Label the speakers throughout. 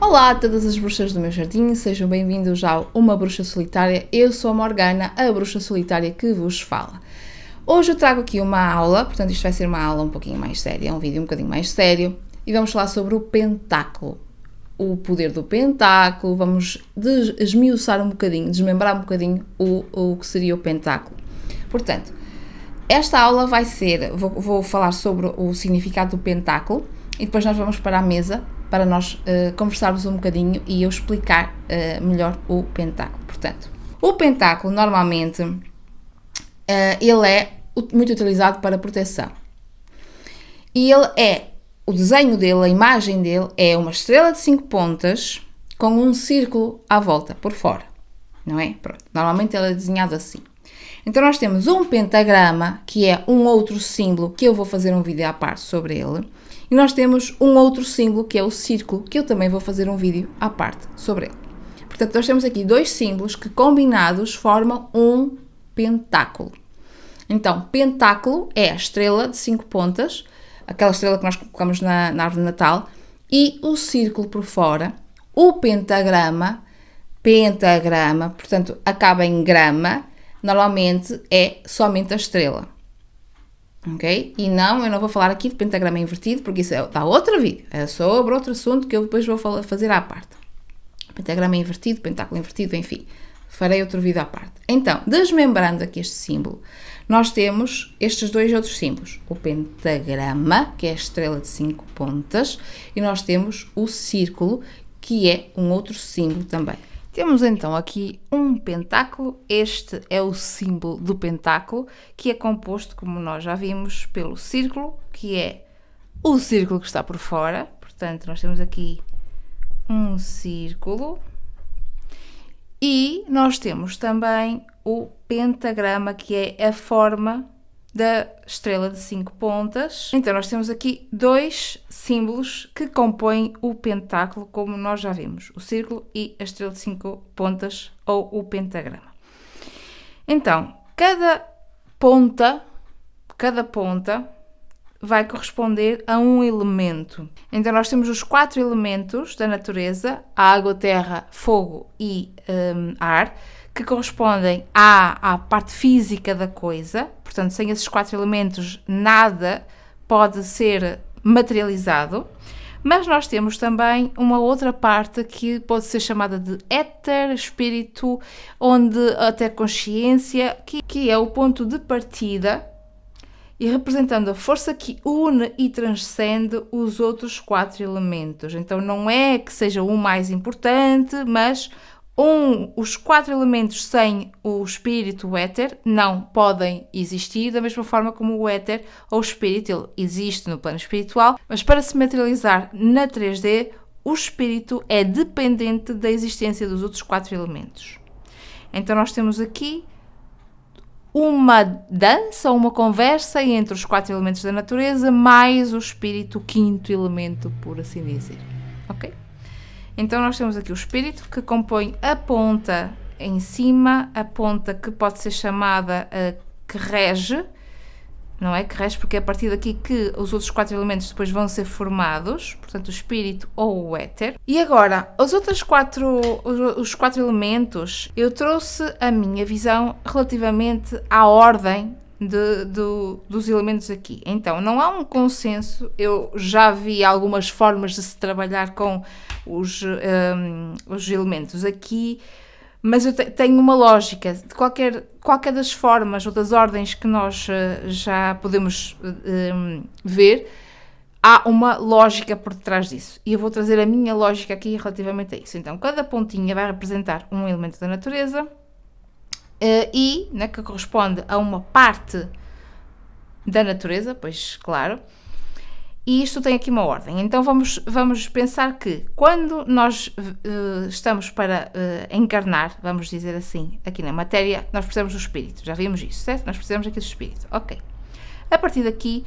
Speaker 1: Olá a todas as bruxas do meu jardim, sejam bem-vindos ao Uma Bruxa Solitária. Eu sou a Morgana, a bruxa solitária que vos fala. Hoje eu trago aqui uma aula, portanto isto vai ser uma aula um pouquinho mais séria, um vídeo um bocadinho mais sério, e vamos falar sobre o pentáculo. O poder do pentáculo, vamos esmiuçar um bocadinho, desmembrar um bocadinho o que seria o pentáculo. Portanto, esta aula vai ser, vou falar sobre o significado do pentáculo e depois nós vamos para a mesa para nós conversarmos um bocadinho e eu explicar melhor o pentáculo. Portanto, o pentáculo normalmente ele é muito utilizado para proteção. E o desenho dele, a imagem dele é uma estrela de 5 pontas com um círculo à volta, por fora, não é? Pronto. Normalmente ele é desenhado assim. Então nós temos um pentagrama, que é um outro símbolo, que eu vou fazer um vídeo à parte sobre ele. E nós temos um outro símbolo, que é o círculo, que eu também vou fazer um vídeo à parte sobre ele. Portanto, nós temos aqui dois símbolos que combinados formam um pentáculo. Então, pentáculo é a estrela de 5 pontas, aquela estrela que nós colocamos na árvore de Natal, e o círculo por fora, o pentagrama, portanto, acaba em grama, normalmente é somente a estrela. Ok? E não, eu não vou falar aqui de pentagrama invertido, porque isso dá outro vídeo, é sobre outro assunto que eu depois vou fazer à parte. Pentagrama invertido, pentáculo invertido, enfim, farei outro vídeo à parte. Então, desmembrando aqui este símbolo, nós temos estes dois outros símbolos, o pentagrama, que é a estrela de 5 pontas, e nós temos o círculo, que é um outro símbolo também. Temos então aqui um pentáculo, este é o símbolo do pentáculo, que é composto, como nós já vimos, pelo círculo, que é o círculo que está por fora, portanto nós temos aqui um círculo, e nós temos também o pentagrama, que é a forma da estrela de 5 pontas. Então nós temos aqui dois símbolos que compõem o pentáculo, como nós já vimos, o círculo e a estrela de 5 pontas ou o pentagrama. Então, cada ponta vai corresponder a um elemento. Então nós temos os 4 elementos da natureza, a água, terra, fogo e ar, que correspondem à parte física da coisa. Portanto, sem esses 4 elementos, nada pode ser materializado. Mas nós temos também uma outra parte que pode ser chamada de éter, espírito, até consciência, que é o ponto de partida e representando a força que une e transcende os outros 4 elementos. Então, não é que seja o mais importante, mas os 4 elementos sem o espírito, o éter, não podem existir, da mesma forma como o éter ou o espírito, ele existe no plano espiritual, mas para se materializar na 3D, o espírito é dependente da existência dos outros 4 elementos. Então nós temos aqui uma dança, uma conversa entre os 4 elementos da natureza, mais o espírito, o 5º elemento, por assim dizer. Ok? Então nós temos aqui o espírito, que compõe a ponta em cima, a ponta que pode ser chamada que rege, não é? Que rege porque é a partir daqui que os outros 4 elementos depois vão ser formados, portanto o espírito ou o éter. E agora, os 4 elementos, eu trouxe a minha visão relativamente à ordem dos elementos aqui. Então, não há um consenso, eu já vi algumas formas de se trabalhar com os elementos aqui, mas eu tenho uma lógica. De qualquer das formas ou das ordens que nós já podemos ver, há uma lógica por detrás disso. E eu vou trazer a minha lógica aqui relativamente a isso. Então, cada pontinha vai representar um elemento da natureza, que corresponde a uma parte da natureza, pois claro, e isto tem aqui uma ordem. Então vamos pensar que quando nós estamos para encarnar, vamos dizer assim, aqui na matéria, nós precisamos do espírito, já vimos isso, certo? Nós precisamos aqui do espírito, ok. A partir daqui,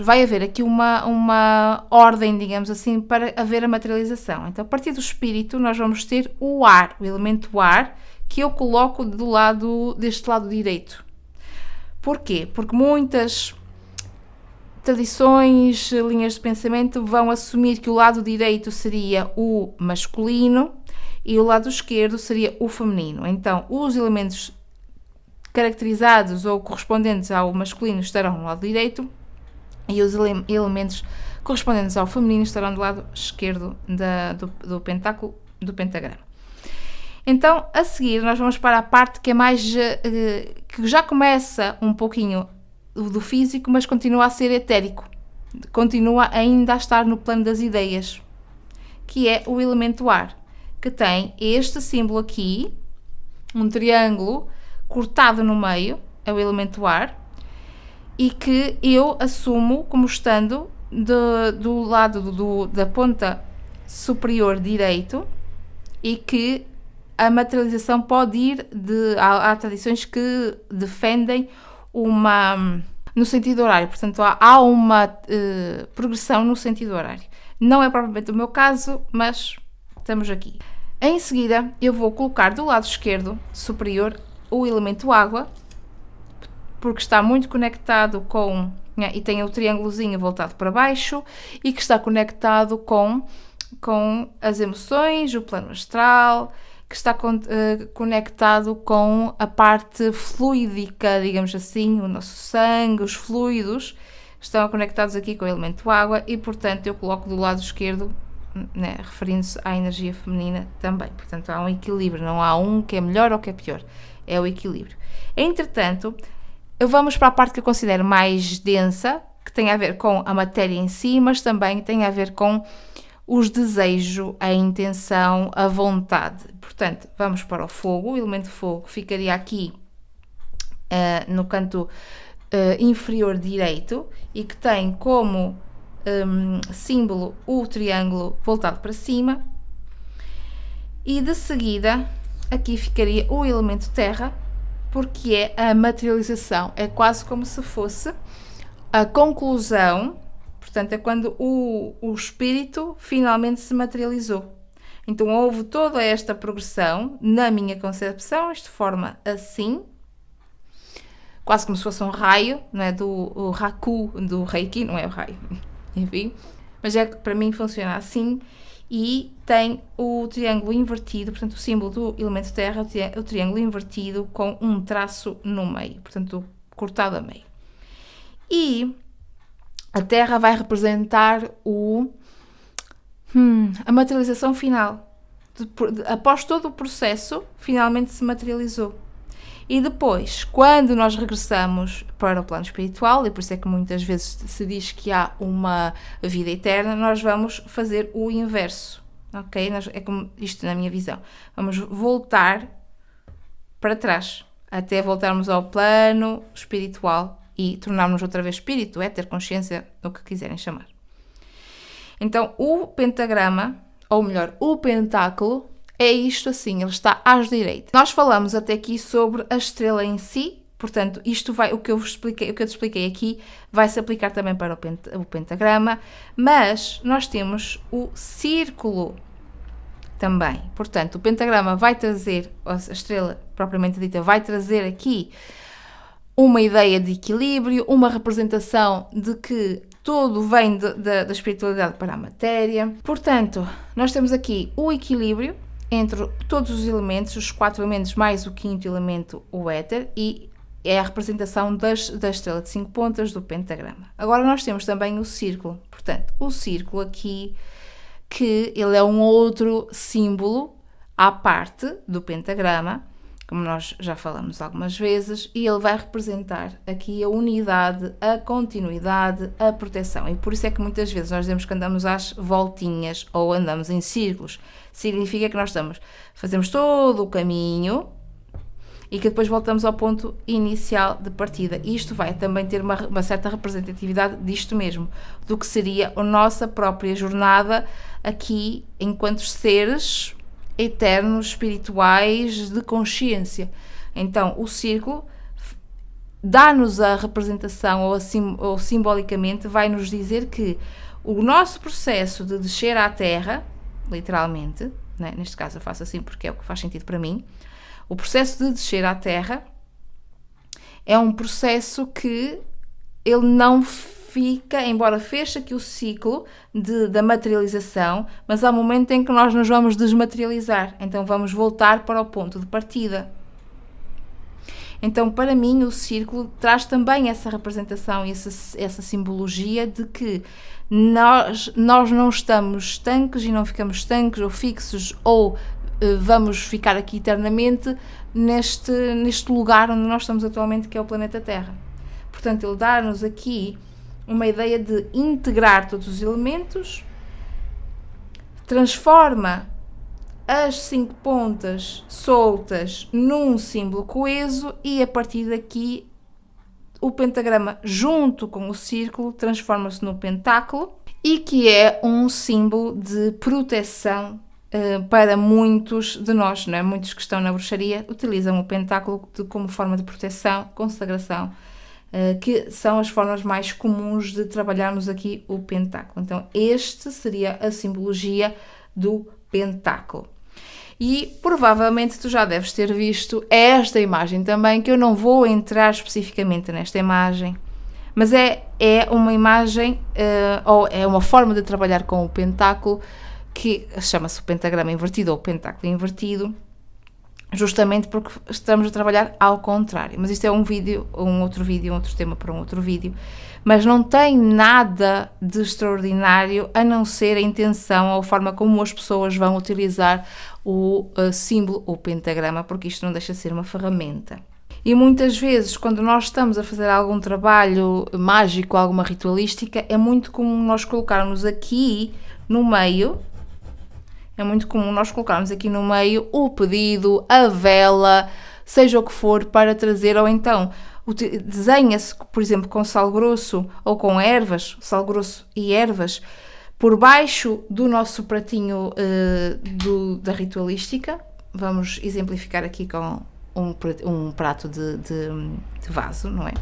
Speaker 1: vai haver aqui uma ordem, digamos assim, para haver a materialização. Então, a partir do espírito, nós vamos ter o ar, o elemento ar, que eu coloco deste lado direito. Porquê? Porque muitas tradições, linhas de pensamento vão assumir que o lado direito seria o masculino e o lado esquerdo seria o feminino. Então, os elementos caracterizados ou correspondentes ao masculino estarão no lado direito e os elementos correspondentes ao feminino estarão do lado esquerdo do pentáculo, do pentagrama. Então, a seguir, nós vamos para a parte que é mais, que já começa um pouquinho do físico, mas continua a ser etérico, continua ainda a estar no plano das ideias, que é o elemento ar, que tem este símbolo aqui, um triângulo cortado no meio, é o elemento ar, e que eu assumo como estando do lado da ponta superior direito, e que a materialização pode ir há tradições que defendem no sentido horário, portanto há uma progressão no sentido horário. Não é propriamente o meu caso, mas estamos aqui. Em seguida, eu vou colocar do lado esquerdo superior o elemento água, porque está muito conectado com, e tem o triângulozinho voltado para baixo, e que está conectado com as emoções, o plano astral, que está conectado com a parte fluídica, digamos assim, o nosso sangue, os fluidos, estão conectados aqui com o elemento água e, portanto, eu coloco do lado esquerdo, né, referindo-se à energia feminina também. Portanto, há um equilíbrio, não há um que é melhor ou que é pior, é o equilíbrio. Entretanto, vamos para a parte que eu considero mais densa, que tem a ver com a matéria em si, mas também tem a ver com os desejos, a intenção, a vontade. Portanto, vamos para o fogo. O elemento fogo ficaria aqui no canto inferior direito e que tem como símbolo o triângulo voltado para cima. E de seguida, aqui ficaria o elemento terra, porque é a materialização. É quase como se fosse a conclusão. Portanto, é quando o espírito finalmente se materializou. Então, houve toda esta progressão, na minha concepção, isto forma assim, quase como se fosse um raio, não é? Do Raku, do Reiki, não é o raio, enfim, mas para mim funciona assim, e tem o triângulo invertido, portanto, o símbolo do elemento terra, o triângulo invertido com um traço no meio, portanto, cortado a meio. E a terra vai representar a materialização final. Após todo o processo, finalmente se materializou. E depois, quando nós regressamos para o plano espiritual, e por isso é que muitas vezes se diz que há uma vida eterna, nós vamos fazer o inverso. Ok? É como isto na minha visão. Vamos voltar para trás, até voltarmos ao plano espiritual e tornarmos outra vez espírito, ter consciência do que quiserem chamar. Então, o pentagrama, ou melhor, o pentáculo, é isto assim, ele está às direitas. Nós falamos até aqui sobre a estrela em si, portanto, o que eu te expliquei aqui vai se aplicar também para o pentagrama, mas nós temos o círculo também. Portanto, o pentagrama vai trazer, a estrela propriamente dita, vai trazer aqui uma ideia de equilíbrio, uma representação de que tudo vem da espiritualidade para a matéria. Portanto, nós temos aqui o equilíbrio entre todos os elementos, os 4 elementos mais o 5º elemento, o éter, e é a representação da estrela de 5 pontas do pentagrama. Agora nós temos também o círculo. Portanto, o círculo aqui, que ele é um outro símbolo à parte do pentagrama, como nós já falamos algumas vezes, e ele vai representar aqui a unidade, a continuidade, a proteção. E por isso é que muitas vezes nós dizemos que andamos às voltinhas ou andamos em círculos. Significa que nós fazemos todo o caminho e que depois voltamos ao ponto inicial de partida. E isto vai também ter uma certa representatividade disto mesmo, do que seria a nossa própria jornada aqui enquanto seres eternos, espirituais, de consciência. Então, o círculo dá-nos a representação, ou simbolicamente vai nos dizer que o nosso processo de descer à Terra, literalmente, né? Neste caso eu faço assim porque é o que faz sentido para mim, o processo de descer à Terra é um processo que ele não fica, embora feche aqui o ciclo da materialização, mas há um momento em que nós nos vamos desmaterializar, então vamos voltar para o ponto de partida. Então, para mim, o círculo traz também essa representação e essa simbologia de que nós não estamos estanques e não ficamos estanques ou fixos ou vamos ficar aqui eternamente neste lugar onde nós estamos atualmente, que é o planeta Terra. Portanto, ele dá-nos aqui uma ideia de integrar todos os elementos, transforma as 5 pontas soltas num símbolo coeso e a partir daqui o pentagrama junto com o círculo transforma-se no pentáculo e que é um símbolo de proteção para muitos de nós, não é? Muitos que estão na bruxaria utilizam o pentáculo como forma de proteção, consagração, que são as formas mais comuns de trabalharmos aqui o pentáculo. Então, este seria a simbologia do pentáculo. E provavelmente tu já deves ter visto esta imagem também, que eu não vou entrar especificamente nesta imagem, mas é uma imagem, ou é uma forma de trabalhar com o pentáculo, que chama-se o pentagrama invertido ou pentáculo invertido, justamente porque estamos a trabalhar ao contrário. Mas isto é um outro tema para um outro vídeo. Mas não tem nada de extraordinário a não ser a intenção ou a forma como as pessoas vão utilizar o símbolo ou pentagrama, porque isto não deixa de ser uma ferramenta. E muitas vezes, quando nós estamos a fazer algum trabalho mágico, alguma ritualística, é muito comum nós colocarmos aqui no meio, o pedido, a vela, seja o que for, para trazer, ou então desenha-se, por exemplo, com sal grosso ou com ervas, sal grosso e ervas, por baixo do nosso pratinho da ritualística. Vamos exemplificar aqui com um prato de vaso, não é?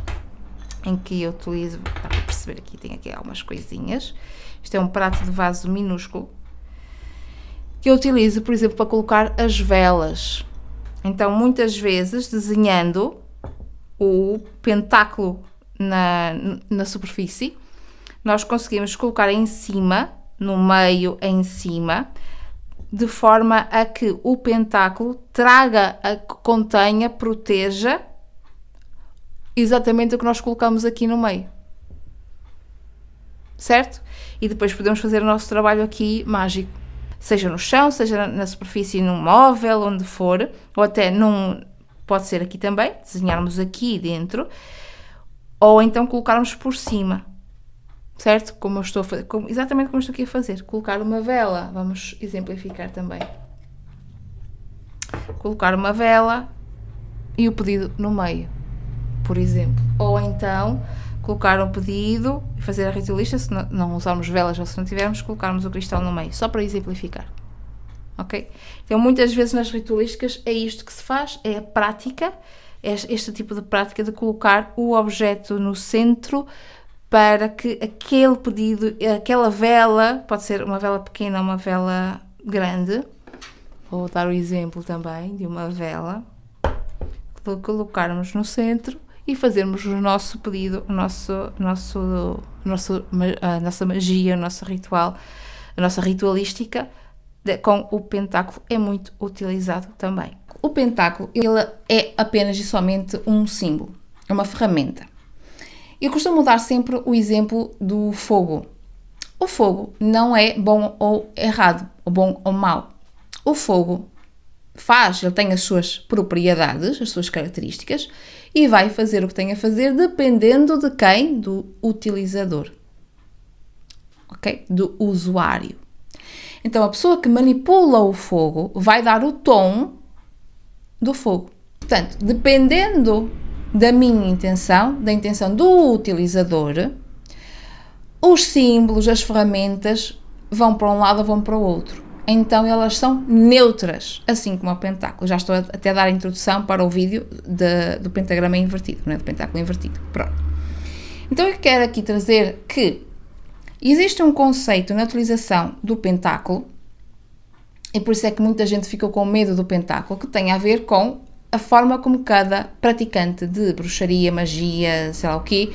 Speaker 1: Em que eu utilizo, dá para perceber aqui, tem aqui algumas coisinhas. Isto é um prato de vaso minúsculo, que eu utilizo, por exemplo, para colocar as velas. Então, muitas vezes, desenhando o pentáculo na superfície, nós conseguimos colocar em cima, no meio em cima, de forma a que o pentáculo contenha, proteja exatamente o que nós colocamos aqui no meio. Certo? E depois podemos fazer o nosso trabalho aqui mágico. Seja no chão, seja na superfície, num móvel, onde for, ou até pode ser aqui também, desenharmos aqui dentro, ou então colocarmos por cima, certo? Como eu estou a fazer, exatamente como eu estou aqui a fazer. Colocar uma vela, vamos exemplificar também. Colocar uma vela e o pedido no meio, por exemplo. Ou então colocar um pedido e fazer a ritualista, se não usarmos velas ou se não tivermos, colocarmos o cristal no meio, só para exemplificar. Ok? Então, muitas vezes nas ritualísticas é isto que se faz, é a prática, este tipo de prática de colocar o objeto no centro para que aquele pedido, aquela vela, pode ser uma vela pequena ou uma vela grande, vou dar o exemplo também de uma vela, colocarmos no centro e fazermos o nosso pedido, a nossa magia, o nosso ritual, a nossa ritualística, com o pentáculo é muito utilizado também. O pentáculo, ele é apenas e somente um símbolo, é uma ferramenta. Eu costumo dar sempre o exemplo do fogo. O fogo não é bom ou errado, ou bom ou mau. O fogo ele tem as suas propriedades, as suas características, e vai fazer o que tem a fazer dependendo de quem? Do utilizador. Ok? Do usuário. Então, a pessoa que manipula o fogo vai dar o tom do fogo. Portanto, dependendo da minha intenção, da intenção do utilizador, os símbolos, as ferramentas vão para um lado ou vão para o outro. Então, elas são neutras, assim como o pentáculo. Já estou até a dar a introdução para o vídeo do pentagrama invertido, não é? Do pentáculo invertido. Pronto. Então, eu quero aqui trazer que existe um conceito na utilização do pentáculo, e por isso é que muita gente ficou com medo do pentáculo, que tem a ver com a forma como cada praticante de bruxaria, magia, sei lá o quê,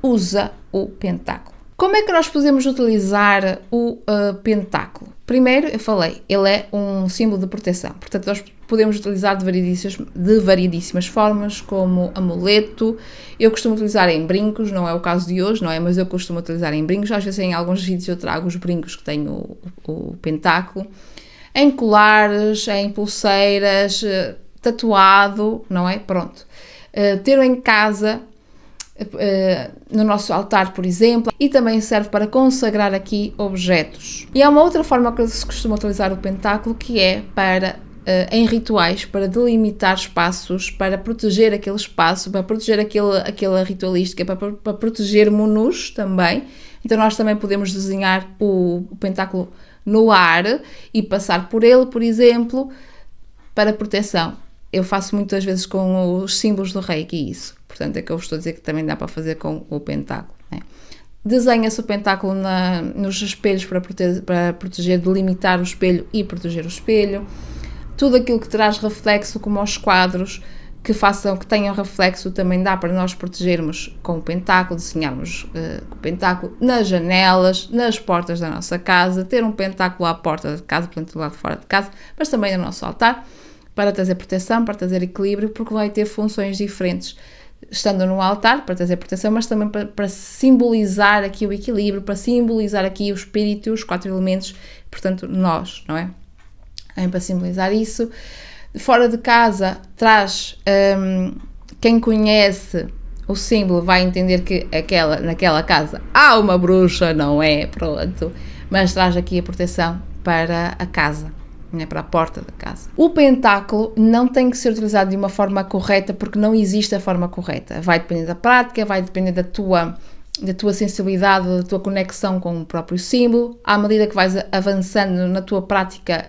Speaker 1: usa o pentáculo. Como é que nós podemos utilizar o pentáculo? Primeiro, eu falei, ele é um símbolo de proteção, portanto nós podemos utilizar de variedíssimas formas, como amuleto. Eu costumo utilizar em brincos, não é o caso de hoje, não é? Mas eu costumo utilizar em brincos, às vezes em alguns vídeos eu trago os brincos que têm o pentáculo, em colares, em pulseiras, tatuado, não é? Pronto. Ter em casa, no nosso altar, por exemplo, e também serve para consagrar aqui objetos. E há uma outra forma que se costuma utilizar o pentáculo, que é para, em rituais, para delimitar espaços, para proteger aquele espaço, para proteger aquela ritualística, para protegermos-nos também. Então nós também podemos desenhar o pentáculo no ar e passar por ele, por exemplo, para proteção. Eu faço muitas vezes com os símbolos do Reiki isso. Portanto, é que eu estou a dizer que também dá para fazer com o pentáculo. Né? Desenha-se o pentáculo nos espelhos para proteger, delimitar o espelho e proteger o espelho. Tudo aquilo que traz reflexo, como os quadros que tenham reflexo, também dá para nós protegermos com o pentáculo, desenharmos o pentáculo nas janelas, nas portas da nossa casa, ter um pentáculo à porta de casa, portanto do lado de fora de casa, mas também no nosso altar, para trazer proteção, para trazer equilíbrio, porque vai ter funções diferentes estando no altar, para trazer proteção, mas também para simbolizar aqui o equilíbrio, para simbolizar aqui o espírito, os 4 elementos, portanto nós, não é? Para simbolizar isso. Fora de casa traz, quem conhece o símbolo vai entender que naquela casa há uma bruxa, não é? Pronto, mas traz aqui a proteção para a casa, né, para a porta da casa. O pentáculo não tem que ser utilizado de uma forma correta, porque não existe a forma correta. Vai depender da prática, vai depender da tua sensibilidade, da tua conexão com o próprio símbolo. À medida que vais avançando na tua prática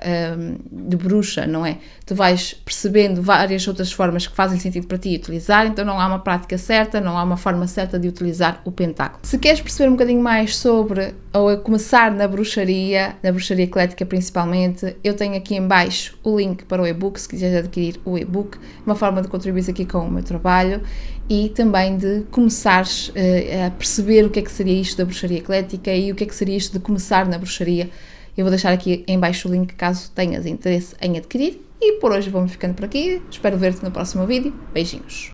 Speaker 1: de bruxa, não é? Tu vais percebendo várias outras formas que fazem sentido para ti utilizar, então não há uma prática certa, não há uma forma certa de utilizar o pentáculo. Se queres perceber um bocadinho mais sobre, ou a começar na bruxaria eclética principalmente, eu tenho aqui em baixo o link para o e-book, se quiseres adquirir o e-book, uma forma de contribuir aqui com o meu trabalho e também de começares a perceber o que é que seria isto da bruxaria eclética e o que é que seria isto de começar na bruxaria. Eu vou deixar aqui em baixo o link caso tenhas interesse em adquirir. E por hoje vamos ficando por aqui. Espero ver-te no próximo vídeo. Beijinhos!